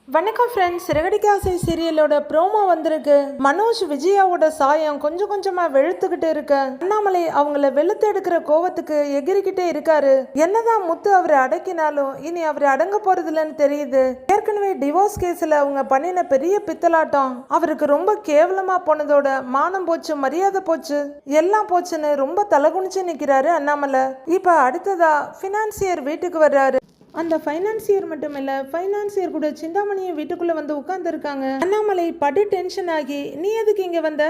வணக்கம் ஃப்ரெண்ட்ஸ், சிறகடிக்க ஆசை சீரியலோட ப்ரோமோ வந்திருக்கு. மனோஜ் விஜயாவோட சாயம் கொஞ்சம் கொஞ்சமா வெளுத்துக்கிட்டு இருக்கு. அண்ணாமலை அவங்கள வெளுத்து எடுக்கிற கோவத்துக்கு எகிரிக்கிட்டே இருக்காரு. என்னதான் முத்து அவரை அடக்கினாலும் இனி அவர் அடங்க போறதில்லன்னு தெரியுது. ஏற்கனவே டிவோர்ஸ் கேஸ்ல அவங்க பண்ணின பெரிய பித்தலாட்டம் அவருக்கு ரொம்ப கேவலமா போனதோட மானம் போச்சு, மரியாதை போச்சு, எல்லாம் போச்சுன்னு ரொம்ப தலகுனிச்சு நிக்கிறாரு அண்ணாமலை. இப்ப அடுத்ததா பினான்சியர் வீட்டுக்கு வர்றாரு. அந்த ஃபைனான்சியர் மட்டும் இல்ல, ஃபைனான்சியர் கூட சிந்தாமணியும் வீட்டுக்குள்ள வந்து உட்கார்ந்துருக்காங்க. அண்ணாமலை படு டென்ஷன் ஆகி, நீ எதுக்கு இங்க வந்த?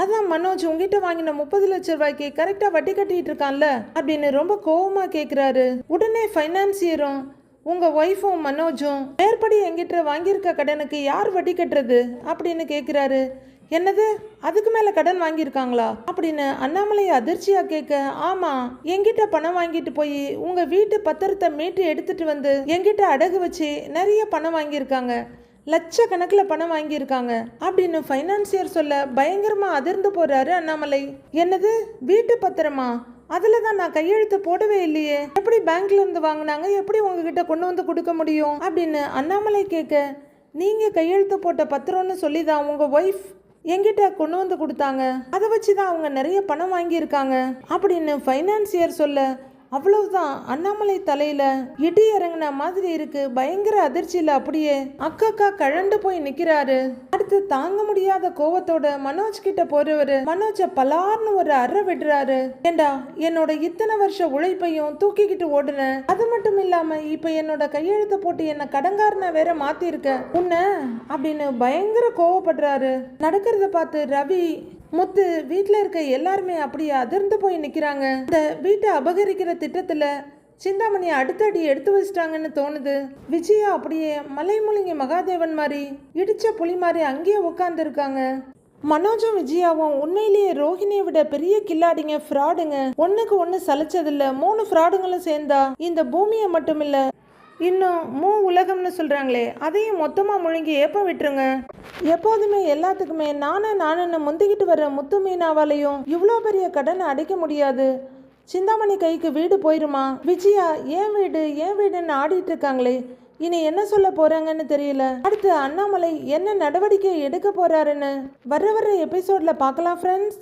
அதான் மனோஜ் உங்ககிட்ட வாங்கின 30 லட்சம் ரூபாய்க்கு கரெக்டா வட்டி கட்டிட்டு இருக்கான்ல அப்படின்னு ரொம்ப கோவமா கேக்குறாரு. உடனே ஃபைனான்சியரும் உங்க ஒய்ஃபும் மனோஜும் மேற்படி என்கிட்ட வாங்கியிருக்க கடனுக்கு யார் வட்டி கட்டுறது அப்படின்னு கேக்குறாரு. என்னது, அதுக்கு மேல கடன் வாங்கியிருக்காங்களா அப்படின்னு அண்ணாமலை அதிர்ச்சியா கேட்க, ஆமா, என்கிட்ட பணம் வாங்கிட்டு போய் உங்க வீட்டு பத்திரத்தை மீட்டு எடுத்துட்டு வந்து என்கிட்ட அடகு வச்சு நிறைய பணம் வாங்கியிருக்காங்க, லட்சக்கணக்கில் பணம் வாங்கியிருக்காங்க அப்படின்னு ஃபைனான்சியர் சொல்ல பயங்கரமா அதிர்ந்து போறாரு அண்ணாமலை. என்னது, வீட்டு பத்திரமா? அதுல தான் நான் கையெழுத்து போடவே இல்லையே, எப்படி பேங்க்ல இருந்து வாங்கினாங்க, எப்படி உங்ககிட்ட கொண்டு வந்து கொடுக்க முடியும் அப்படின்னு அண்ணாமலை கேட்க, நீங்க கையெழுத்து போட்ட பத்திரம்னு சொல்லி தான் உங்க ஒய்ஃப் என்கிட்ட கொண்டு வந்து கொடுத்தாங்க, அதை வச்சு தான் அவங்க நிறைய பணம் வாங்கியிருக்காங்க அப்படின்னு ஃபைனான்சியர் சொல்ல, அவ்வளவுதான் அண்ணாமலை தலையில இடி இறங்கின மாதிரி இருக்கு. பயங்கர அதிர்ச்சியில அப்படியே அக்கா கழண்டு போய் நிக்கிறாரு. அடுத்து தாங்க முடியாத கோவத்தோட மனோஜ் கிட்ட போறவரு மனோஜ பலார்னு ஒரு அறை விடுறாரு. ஏண்டா, என்னோட இத்தனை வருஷ உழைப்பையும் தூக்கிக்கிட்டு ஓடுன, அது மட்டும் இல்லாம இப்ப என்னோட கையெழுத்து போட்டு என்ன கடங்காரன வேற மாத்திருக்க உன்ன அப்படின்னு பயங்கர கோவப்படுறாரு. நடக்கிறத பார்த்து ரவி, முத்து, வீட்டில் இருக்க எல்லாருமே அப்படியே அதிர்ந்து போய் நிற்கிறாங்க. இந்த வீட்டை அபகரிக்கிற திட்டத்தில் சிந்தாமணியை அடுத்தடி எடுத்து வச்சிட்டாங்கன்னு தோணுது. விஜயா அப்படியே மலைமுழுங்கி மகாதேவன் மாதிரி இடிச்ச புலி மாதிரி அங்கேயே உட்கார்ந்து இருக்காங்க. மனோஜும் விஜயாவும் உண்மையிலேயே ரோஹிணியை விட பெரிய கில்லாடிங்க, ஃப்ராடுங்க. ஒன்றுக்கு ஒன்று சலிச்சதில்ல. 3 ஃப்ராடுங்களும் சேர்ந்தா இந்த பூமியை மட்டும் இல்லை, இன்னும் உலகம்னு சொல்கிறாங்களே, அதையும் மொத்தமாக முழுங்கி ஏப்ப விட்டுருங்க. எப்போதுமே எல்லாத்துக்குமே நானுன்னு முந்திக்கிட்டு வர முத்து மீனாவாலையும் இவ்வளோ பெரிய கடனை அடைக்க முடியாது. சிந்தாமணி கைக்கு வீடு போயிருமா? விஜயா ஏன் வீடுன்னு ஆடிட்டு இருக்காங்களே, இனி என்ன சொல்ல போறாங்கன்னு தெரியல. அடுத்து அண்ணாமலை என்ன நடவடிக்கை எடுக்க போறாருன்னு வர எபிசோட்ல பார்க்கலாம் ஃப்ரெண்ட்ஸ்.